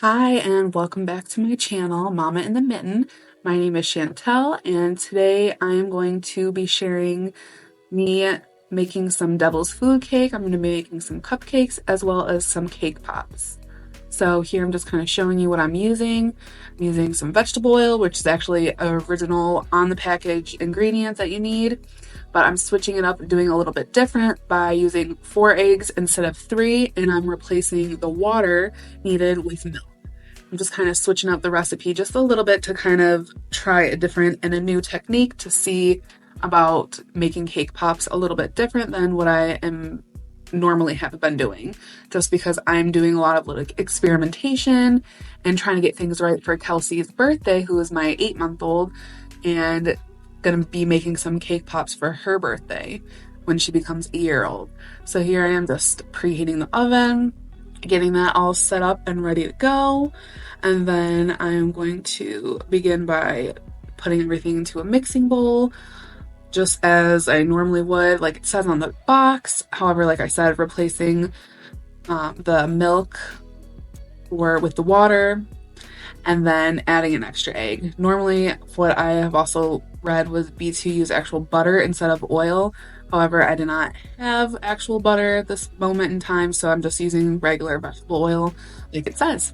Hi, and welcome back to my channel, Mama in the Mitten. My name is Chantel, and today I am going to be sharing me making some devil's food cake. I'm going to be making some cupcakes as well as some cake pops. So here I'm just kind of showing you what I'm using. I'm using some vegetable oil, which is actually original on the package ingredients that you need, but I'm switching it up and doing a little bit different by using 4 eggs instead of 3, and I'm replacing the water needed with milk. I'm just kind of switching up the recipe just a little bit to kind of try a different and a new technique to see about making cake pops a little bit different than what I am normally have been doing, just because I'm doing a lot of like experimentation and trying to get things right for Kelsey's birthday, who is my 8-month-old, and gonna be making some cake pops for her birthday when she becomes a year old. So here I am just preheating the oven, getting that all set up and ready to go. And then I'm going to begin by putting everything into a mixing bowl, just as I normally would, like it says on the box. However, like I said, replacing the milk with the water, and then adding an extra egg. Normally, what I have also read would be to use actual butter instead of oil. However, I did not have actual butter at this moment in time, so I'm just using regular vegetable oil like it says.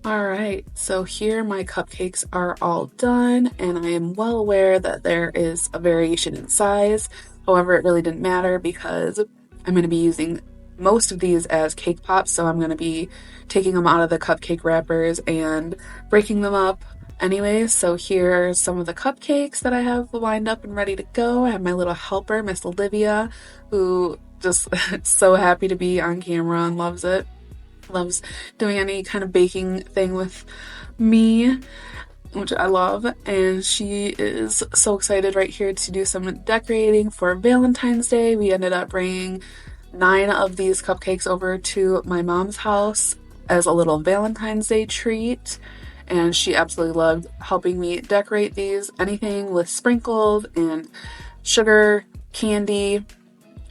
Alright, so here my cupcakes are all done, and I am well aware that there is a variation in size. However, it really didn't matter because I'm going to be using most of these as cake pops, so I'm going to be taking them out of the cupcake wrappers and breaking them up anyways. So here are some of the cupcakes that I have lined up and ready to go. I have my little helper, Miss Olivia, who just so happy to be on camera and loves it. Loves doing any kind of baking thing with me, which I love, and she is so excited right here to do some decorating for Valentine's Day. We ended up bringing 9 of these cupcakes over to my mom's house as a little Valentine's Day treat, and she absolutely loved helping me decorate these. Anything with sprinkles and sugar, candy,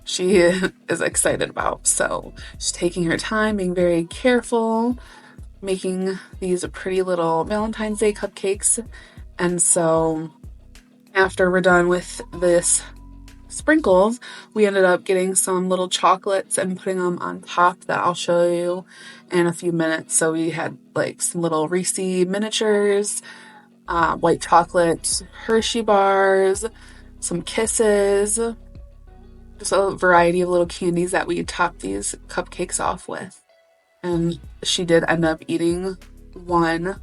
she is excited about. So she's taking her time, being very careful, making these pretty little Valentine's Day cupcakes. And so after we're done with this sprinkles, we ended up getting some little chocolates and putting them on top that I'll show you in a few minutes. So we had like some little Reese miniatures, white chocolate Hershey bars, some kisses, just a variety of little candies that we topped these cupcakes off with. And she did end up eating one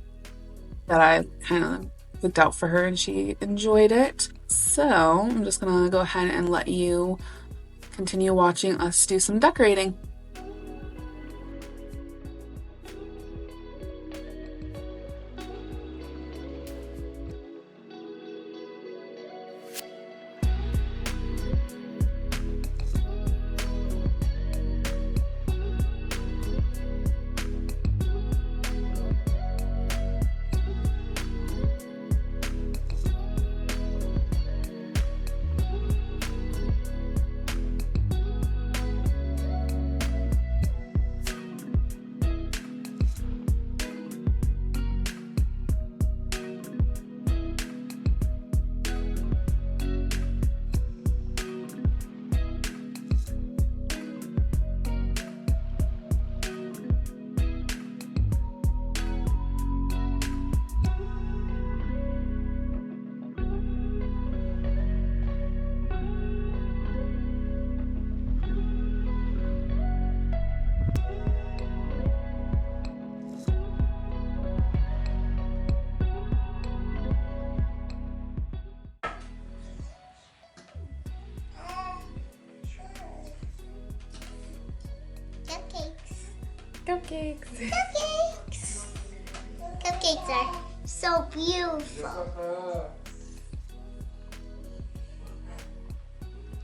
that I kind of picked out for her, and she enjoyed it. So I'm just gonna go ahead and let you continue watching us do some decorating. Cupcakes. Cupcakes. Cupcakes are so beautiful.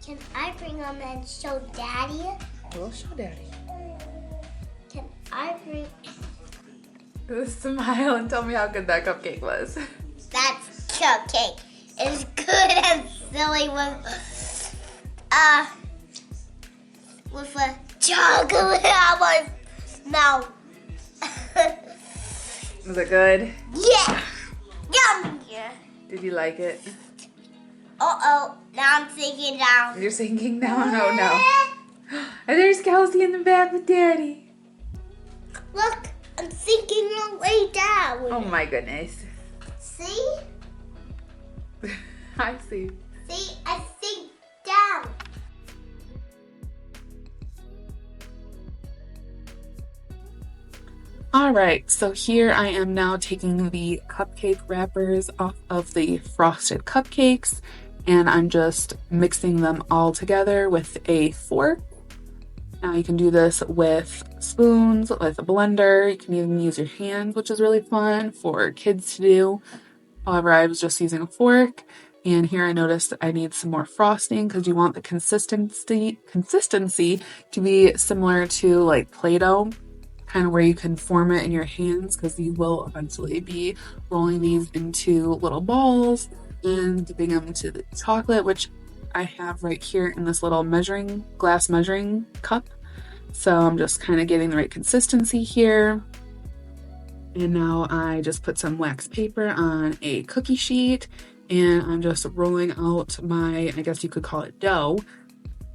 Can I bring them and show Daddy? We'll show Daddy. Can I bring... Smile and tell me how good that cupcake was. That's cupcake. It's good and silly with a chocolate on my mouth. Was it good? Yeah. Yum. Yeah. Did you like it? Uh-oh. Now I'm sinking down. You're sinking down? Oh no. And there's Kelsey in the back with Daddy. Look, I'm sinking all way down. Oh my goodness. See? I see. See? I sink down. Alright, so here I am now taking the cupcake wrappers off of the frosted cupcakes, and I'm just mixing them all together with a fork. Now you can do this with spoons, with a blender, you can even use your hands, which is really fun for kids to do. However, I was just using a fork, and here I noticed that I need some more frosting because you want the consistency to be similar to like Play-Doh, kind of where you can form it in your hands, because you will eventually be rolling these into little balls and dipping them into the chocolate, which I have right here in this little glass measuring cup. So I'm just kind of getting the right consistency here. And now I just put some wax paper on a cookie sheet, and I'm just rolling out my, I guess you could call it dough,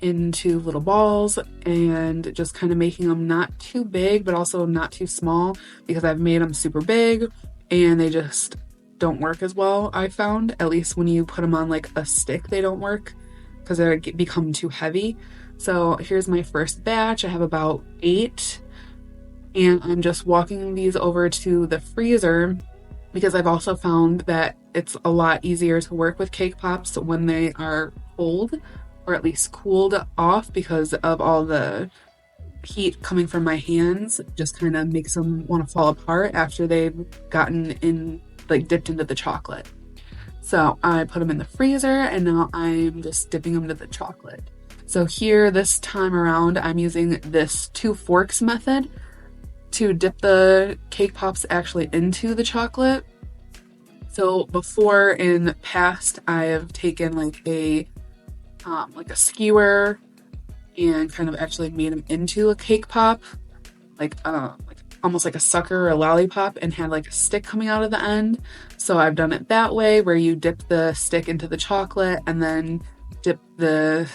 into little balls, and just kind of making them not too big but also not too small, because I've made them super big and they just don't work as well. I found, at least when you put them on like a stick, they don't work because they become too heavy. So here's my first batch. I have about 8, and I'm just walking these over to the freezer because I've also found that it's a lot easier to work with cake pops when they are cold, or at least cooled off, because of all the heat coming from my hands. Just kind of makes them want to fall apart after they've gotten in, like dipped into the chocolate. So I put them in the freezer, and now I'm just dipping them into the chocolate. So here, this time around, I'm using this 2 forks method to dip the cake pops actually into the chocolate. So before, in the past, I have taken like a skewer and kind of actually made them into a cake pop, like almost like a sucker or a lollipop, and had like a stick coming out of the end. So I've done it that way, where you dip the stick into the chocolate and then dip the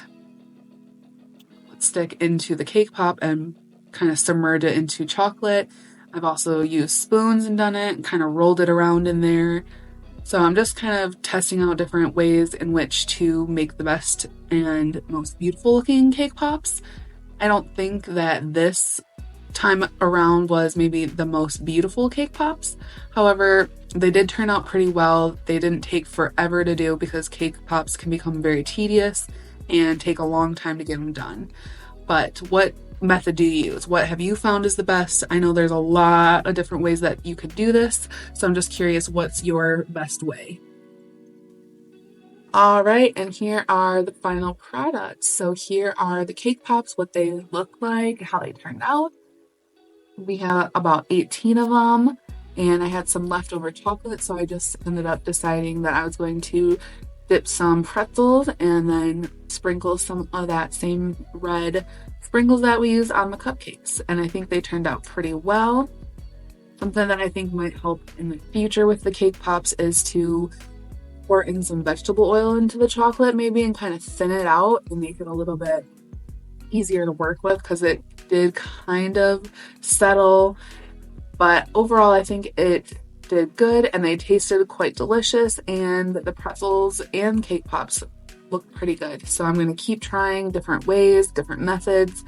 stick into the cake pop and kind of submerge it into chocolate. I've also used spoons and done it and kind of rolled it around in there. So I'm just kind of testing out different ways in which to make the best and most beautiful looking cake pops. I don't think that this time around was maybe the most beautiful cake pops. However, they did turn out pretty well. They didn't take forever to do because cake pops can become very tedious and take a long time to get them done. But what method do you use? What have you found is the best? I know there's a lot of different ways that you could do this, so I'm just curious, what's your best way? All right, and here are the final products. So here are the cake pops, what they look like, how they turned out. We have about 18 of them, and I had some leftover chocolate, so I just ended up deciding that I was going to dip some pretzels and then sprinkle some of that same red sprinkles that we use on the cupcakes. And I think they turned out pretty well. Something that I think might help in the future with the cake pops is to pour in some vegetable oil into the chocolate maybe and kind of thin it out and make it a little bit easier to work with, because it did kind of settle. But overall, I think it did good and they tasted quite delicious, and the pretzels and cake pops look pretty good. So I'm going to keep trying different ways, different methods,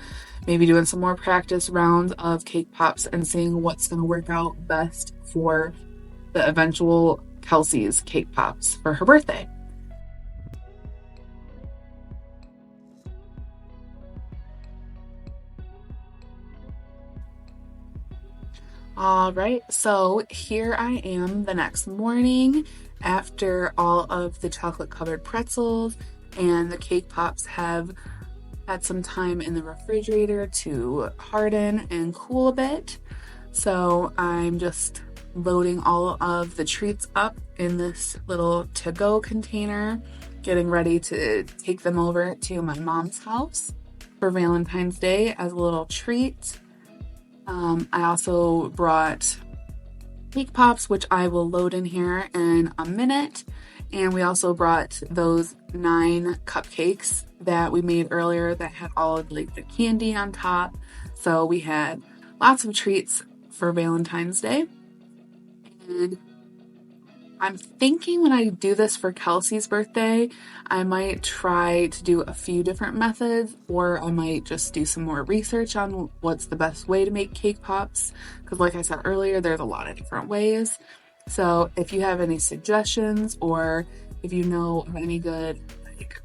maybe doing some more practice rounds of cake pops and seeing what's going to work out best for the eventual Kelsey's cake pops for her birthday. All right, so here I am the next morning after all of the chocolate covered pretzels and the cake pops have had some time in the refrigerator to harden and cool a bit. So I'm just loading all of the treats up in this little to-go container, getting ready to take them over to my mom's house for Valentine's Day as a little treat. I also brought cake pops, which I will load in here in a minute. And we also brought those 9 cupcakes that we made earlier that had all of like the candy on top. So we had lots of treats for Valentine's Day. And I'm thinking when I do this for Kelsey's birthday, I might try to do a few different methods, or I might just do some more research on what's the best way to make cake pops. Because like I said earlier, there's a lot of different ways. So if you have any suggestions, or if you know of any good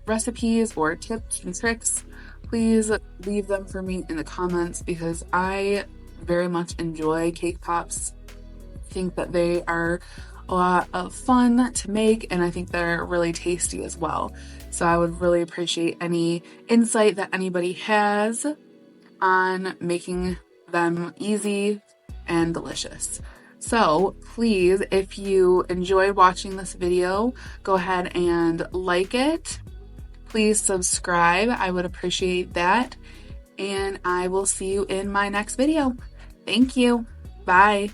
recipes or tips and tricks, please leave them for me in the comments, because I very much enjoy cake pops. I think that they are a lot of fun to make, and I think they're really tasty as well. So I would really appreciate any insight that anybody has on making them easy and delicious. So please, if you enjoyed watching this video, go ahead and like it. Please subscribe. I would appreciate that. And I will see you in my next video. Thank you. Bye.